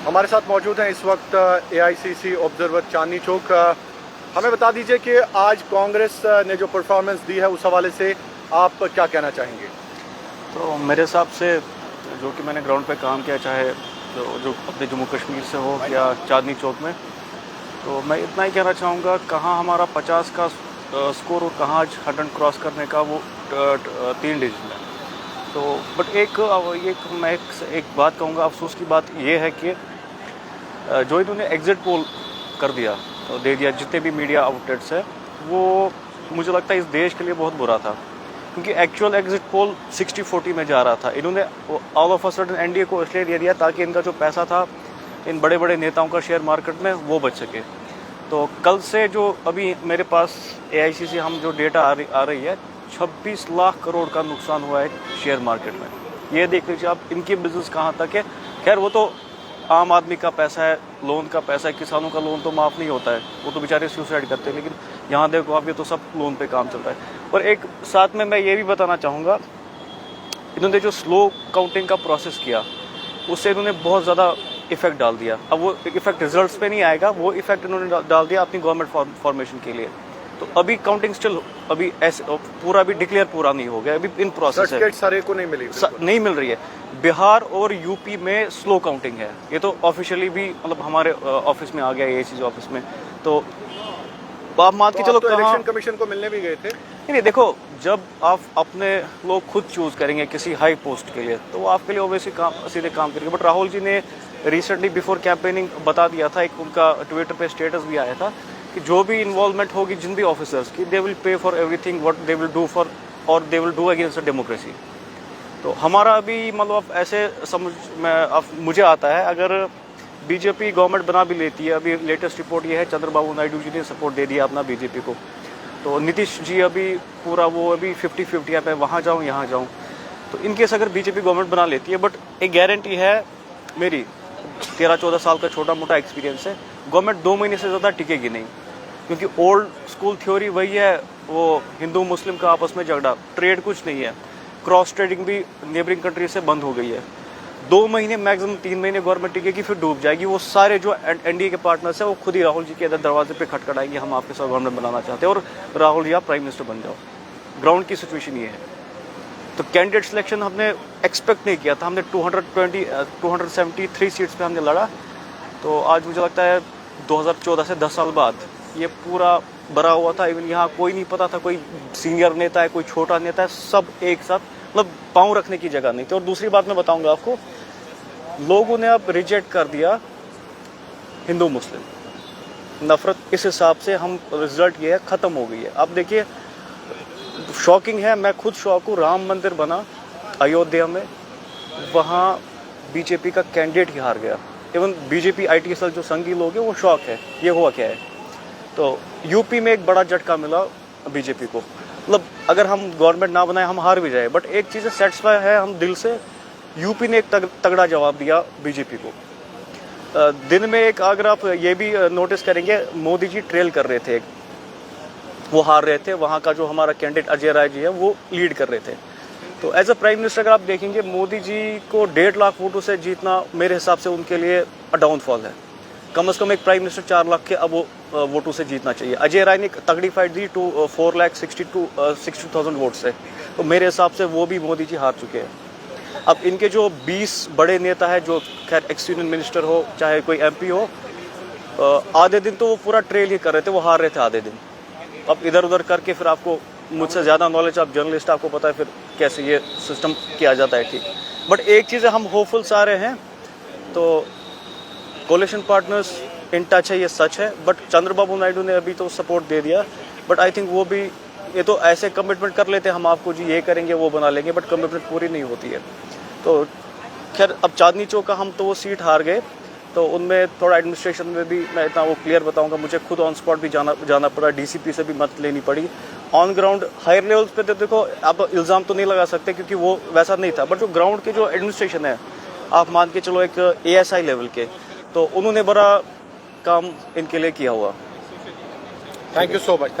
हमारे साथ मौजूद हैं इस वक्त एआईसीसी ऑब्जर्वर चांदनी चौक। हमें बता दीजिए कि आज कांग्रेस ने जो परफॉर्मेंस दी है उस हवाले से आप क्या कहना चाहेंगे? तो मेरे हिसाब से जो कि मैंने ग्राउंड पे काम किया, चाहे जो अपने जम्मू कश्मीर से हो या चांदनी चौक में, तो मैं इतना ही कहना चाहूँगा, कहाँ हमारा 50 का स्कोर और कहाँ आज 100 क्रॉस करने का वो 3 डिजिट में। तो बट मैं एक बात कहूँगा, अफसोस की बात ये है कि जो इन्होंने एग्जिट पोल कर दिया, तो दे दिया जितने भी मीडिया आउटलेट्स है, वो मुझे लगता है इस देश के लिए बहुत बुरा था, क्योंकि एक्चुअल एग्जिट पोल 60-40 में जा रहा था। इन्होंने all of a sudden NDA को इसलिए दे दिया ताकि इनका जो पैसा था इन बड़े बड़े नेताओं का शेयर मार्केट में वो बच सके। तो कल से जो अभी मेरे पास एआईसीसी हम जो डेटा आ रही है, 26 लाख करोड़ का नुकसान हुआ है शेयर मार्केट में। ये देख लीजिए आप, इनकी बिजनेस कहाँ तक है। खैर वो तो आम आदमी का पैसा है, लोन का पैसा है, किसानों का लोन तो माफ़ नहीं होता है, वो तो बेचारे सुसाइड करते हैं। लेकिन यहाँ देखो आप, ये तो सब लोन पे काम चल रहा है। और एक साथ में मैं ये भी बताना चाहूँगा, इन्होंने जो स्लो काउंटिंग का प्रोसेस किया, उससे इन्होंने बहुत ज़्यादा इफेक्ट डाल दिया। अब वो इफेक्ट रिजल्ट्स पे नहीं आएगा, वो इफेक्ट इन्होंने डाल दिया अपनी गवर्नमेंट फॉर्मेशन के लिए। तो अभी काउंटिंग स्टिल अभी ऐसे पूरा भी डिक्लेयर पूरा नहीं हो गया, अभी इन प्रोसेस है। सारे को नहीं मिल रही है। बिहार और यूपी में स्लो काउंटिंग है, ये तो ऑफिशियली भी मतलब हमारे ऑफिस में आ गया, एआईसीसी ऑफिस में। तो आप मान के चलो, इलेक्शन कमीशन को मिलने भी गए थे? नहीं, देखो, जब आप अपने लोग खुद चूज करेंगे किसी हाई पोस्ट के लिए, तो वो आपके लिए ओवैसी सीधे काम करेंगे। बट राहुल जी ने रिसेंटली बिफोर कैंपेनिंग बता दिया था, एक उनका ट्विटर पे स्टेटस भी आया था कि जो भी इन्वॉल्वमेंट होगी जिन भी ऑफिसर्स की, they will pay for everything what they will do for, और they will do against the democracy. तो हमारा अभी मतलब ऐसे समझ में अब मुझे आता है, अगर बीजेपी गवर्नमेंट बना भी लेती है, अभी लेटेस्ट रिपोर्ट ये है, चंद्रबाबू नायडू जी ने सपोर्ट दे दिया अपना बीजेपी को। तो नीतीश जी अभी पूरा वो अभी 50-50 है, मैं वहाँ जाऊँ यहाँ जाऊँ। तो इनकेस अगर बीजेपी गवर्नमेंट बना लेती है, बट एक गारंटी है मेरी, 13-14 साल का छोटा मोटा एक्सपीरियंस है, गवर्नमेंट 2 महीने से ज़्यादा टिकेगी नहीं। क्योंकि ओल्ड स्कूल थ्योरी वही है, वो हिंदू मुस्लिम का आपस में झगड़ा, ट्रेड कुछ नहीं है, क्रॉस ट्रेडिंग भी नेबरिंग कंट्री से बंद हो गई है। 2 महीने मैक्सिमम 3 महीने गवर्नमेंट टिकेगी, फिर डूब जाएगी। वो सारे जो एनडीए के पार्टनर्स हैं, वो खुद ही राहुल जी के दरवाजे पे खटखटाएंगे, हम आपके साथ गवर्नमेंट बनाना चाहते हैं, और राहुल जी आप प्राइम मिनिस्टर बन जाओ। ग्राउंड की सिचुएशन ये है। तो कैंडिडेट सिलेक्शन हमने एक्सपेक्ट नहीं किया था, हमने 273 सीट्स पे हमने लड़ा। तो आज मुझे लगता है 2014 से 10 साल बाद ये पूरा भरा हुआ था। इवन यहाँ कोई नहीं पता था, कोई सीनियर नेता है, कोई छोटा नेता है, सब एक साथ, मतलब पाँव रखने की जगह नहीं थी। और दूसरी बात मैं बताऊंगा आपको, लोगों ने अब रिजेक्ट कर दिया हिंदू मुस्लिम नफरत। इस हिसाब से हम रिजल्ट ये है, ख़त्म हो गई है। अब देखिए, शॉकिंग है, मैं खुद शॉक हूँ, राम मंदिर बना अयोध्या में, वहाँ बीजेपी का कैंडिडेट ही हार गया। इवन बीजेपी आईटी सेल जो संघी लोग हैं वो शॉक है, ये हुआ क्या है। तो यूपी में एक बड़ा झटका मिला बीजेपी को। मतलब अगर हम गवर्नमेंट ना बनाए, हम हार भी जाए, बट एक चीज़ सेटिस्फाई है हम दिल से, यूपी ने एक तगड़ा जवाब दिया बीजेपी को। दिन में एक, अगर आप ये भी नोटिस करेंगे, मोदी जी ट्रेल कर रहे थे, वो हार रहे थे। वहाँ का जो हमारा कैंडिडेट अजय राय जी है, वो लीड कर रहे थे। तो एज अ प्राइम मिनिस्टर अगर आप देखेंगे, मोदी जी को 1.5 लाख वोटों से जीतना मेरे हिसाब से उनके लिए डाउनफॉल है। कम से कम एक प्राइम मिनिस्टर 4 लाख के अब वो वोटों से जीतना चाहिए। अजय राय ने तगड़ी फाइट दी 4,60,000 वोट से। तो मेरे हिसाब से वो भी मोदी जी हार चुके हैं। अब इनके जो 20 बड़े नेता है, जो खैर एक्स यूनियन मिनिस्टर हो चाहे कोई एमपी हो, आधे दिन तो वो पूरा ट्रेल ही कर रहे थे, वो हार रहे थे आधे दिन। अब इधर उधर करके फिर आपको मुझसे ज़्यादा नॉलेज, आप जर्नलिस्ट, आपको पता है फिर कैसे ये सिस्टम किया जाता है, ठीक। बट एक चीज़ है, हम होपफुल सारे हैं, तो कोलिशन पार्टनर्स इन टच है, ये सच है। बट चंद्रबाबू नायडू ने अभी तो सपोर्ट दे दिया, बट आई थिंक वो भी, ये तो ऐसे कमिटमेंट कर लेते हैं, हम आपको जी ये करेंगे वो बना लेंगे, बट कमिटमेंट पूरी नहीं होती है। तो खैर, अब चांदनी चौक का हम तो वो सीट हार गए, तो उनमें थोड़ा एडमिनिस्ट्रेशन में भी मैं इतना वो क्लियर बताऊंगा, मुझे खुद ऑन स्पॉट भी जाना पड़ा, डीसीपी से भी मदद लेनी पड़ी। ऑन ग्राउंड हायर लेवल्स पे तो देखो, आप इल्ज़ाम तो नहीं लगा सकते क्योंकि वो वैसा नहीं था, बट जो ग्राउंड के जो एडमिनिस्ट्रेशन है, आप मान के चलो एक एएसआई लेवल के, तो उन्होंने बड़ा काम इनके लिए किया हुआ। Thank you so much.